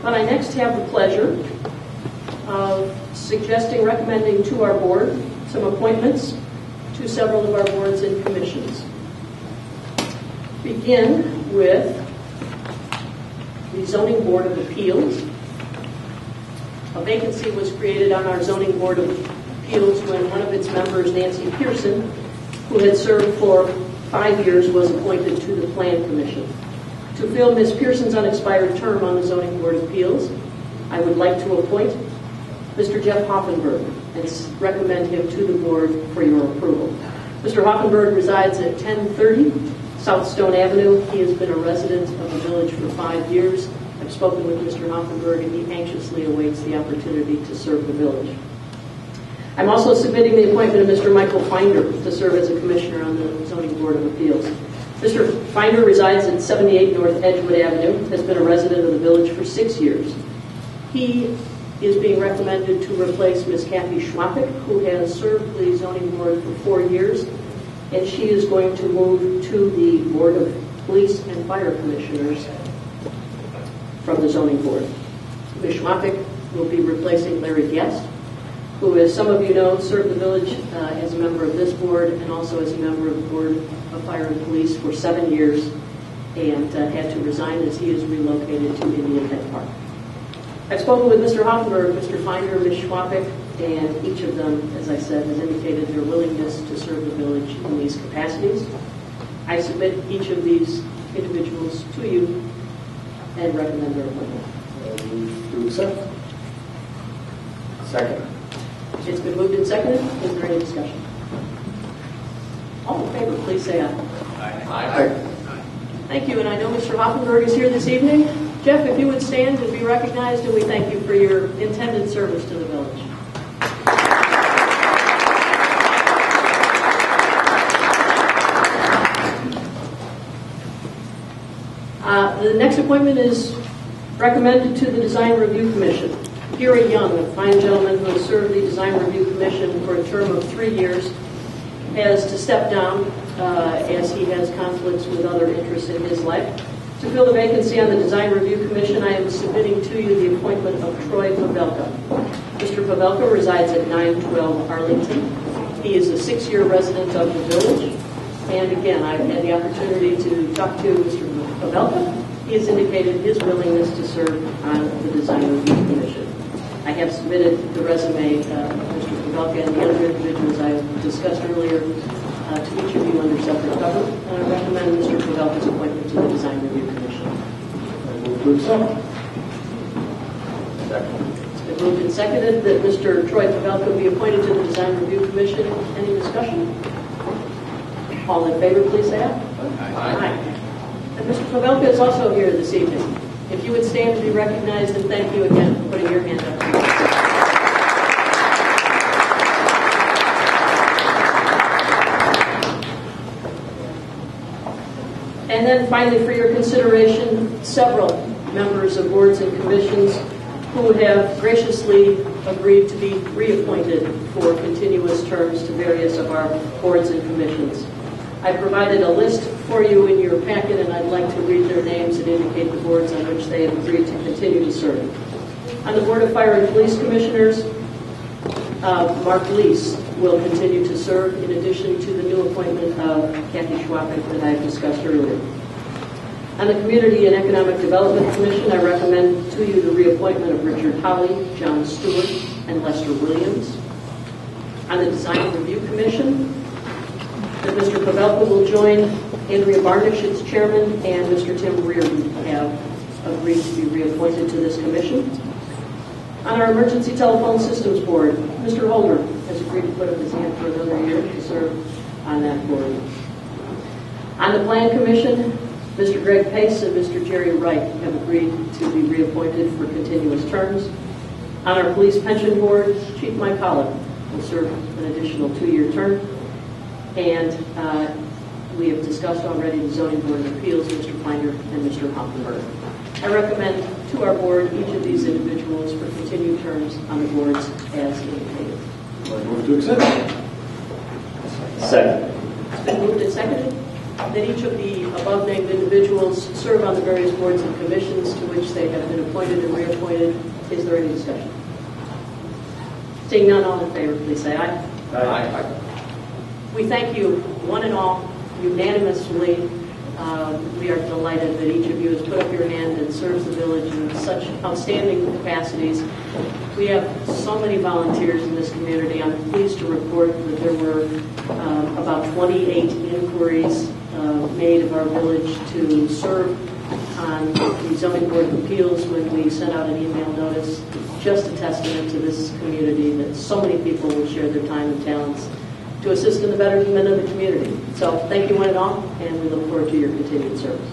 But I next have the pleasure of recommending to our board some appointments to several of our boards and commissions. Begin with the Zoning Board of Appeals. A vacancy was created on our Zoning Board of Appeals when one of its members, Nancy Pearson, who had served for 5 years, was appointed to the Plan Commission. To fill Ms. Pearson's unexpired term on the Zoning Board of Appeals, I would like to appoint Mr. Jeff Hoffenberg and recommend him to the board for your approval. Mr. Hoffenberg resides at 1030 South Stone Avenue. He has been a resident of the village for 5 years. I've spoken with Mr. Hoffenberg, and he anxiously awaits the opportunity to serve the village. I'm also submitting the appointment of Mr. Michael Finder to serve as a commissioner on the Zoning Board of Appeals. Mr. Finder resides at 78 North Edgewood Avenue, has been a resident of the village for 6 years. He is being recommended to replace Ms. Kathy Schwapik, who has served the Zoning Board for 4 years, and she is going to move to the Board of Police and Fire Commissioners from the Zoning Board. Ms. Schwapik will be replacing Larry Guest, who, as some of you know, served the village as a member of this board and also as a member of the Board of Fire and Police for 7 years, and had to resign as he is relocated to Indian Head Park. I've spoken with Mr. Hoffenberg, Mr. Finder, Ms. Schwapik, and each of them, as I said, has indicated their willingness to serve the village in these capacities. I submit each of these individuals to you and recommend their appointment. To accept. Second. It's been moved and seconded. Is there any discussion? All in favor, please say aye. Aye. Thank you, and I know Mr. Hoffenberg is here this evening. Jeff, if you would stand and be recognized, and we thank you for your intended service to the village. The next appointment is recommended to the Design Review Commission. Gary Young, a fine gentleman who has served the Design Review Commission for a term of 3 years, has to step down as he has conflicts with other interests in his life. To fill the vacancy on the Design Review Commission, I am submitting to you the appointment of Troy Pavelka. Mr. Pavelka resides at 912 Arlington. He is a 6-year resident of the village. And again, I've had the opportunity to talk to Mr. Pavelka. He has indicated his willingness to serve on the Design Review Commission. I have submitted the resume of Mr. Pavelka and the other individuals I discussed earlier to each of you under separate cover. And I recommend Mr. Pavelka's appointment to the Design Review Commission. I move to accept. Second. It's been moved and seconded that Mr. Troy Pavelka be appointed to the Design Review Commission. Any discussion? All in favor, please say aye. Aye. And Mr. Pavelka is also here this evening. If you would stand to be recognized, and thank you again for putting your hand up. And then finally, for your consideration, several members of boards and commissions who have graciously agreed to be reappointed for continuous terms to various of our boards and commissions. I provided a list for you in your packet, and I'd like to read their names and indicate the boards on which they have agreed to continue to serve. On the Board of Fire and Police Commissioners, Mark Leese will continue to serve, in addition to the new appointment of Kathy Schwapik that I discussed earlier. On the Community and Economic Development Commission, I recommend to you the reappointment of Richard Holly, John Stewart, and Lester Williams. On the Design Review Commission, that Mr. Pavelka will join Andrea Barnish as chairman, and Mr. Tim Reardon have agreed to be reappointed to this commission. On our Emergency Telephone Systems Board, Mr. Holder has agreed to put up his hand for another year to serve on that board. On the Plan Commission, Mr. Greg Pace and Mr. Jerry Wright have agreed to be reappointed for continuous terms. On our Police Pension Board, Chief Mike Holland will serve an additional 2-year term. And we have discussed already the Zoning Board of Appeals, Mr. Finder and Mr. Hoffenberg. I recommend to our board each of these individuals for continued terms on the boards as indicated. I move to accept. Second. It's been moved and seconded. that each of the above-named individuals serve on the various boards and commissions to which they have been appointed and reappointed. Is there any discussion? Seeing none, all in favor, please say aye. Aye. We thank you, one and all, unanimously. We are delighted that each of you has put up your hand and serves the village in such outstanding capacities. We have so many volunteers in this community. I'm pleased to report that there were about 28 inquiries made of our village to serve on the Zoning Board of Appeals when we sent out an email notice. Just a testament to this community that so many people will share their time and talents to assist in the betterment of the community. So thank you one and all, and we look forward to your continued service.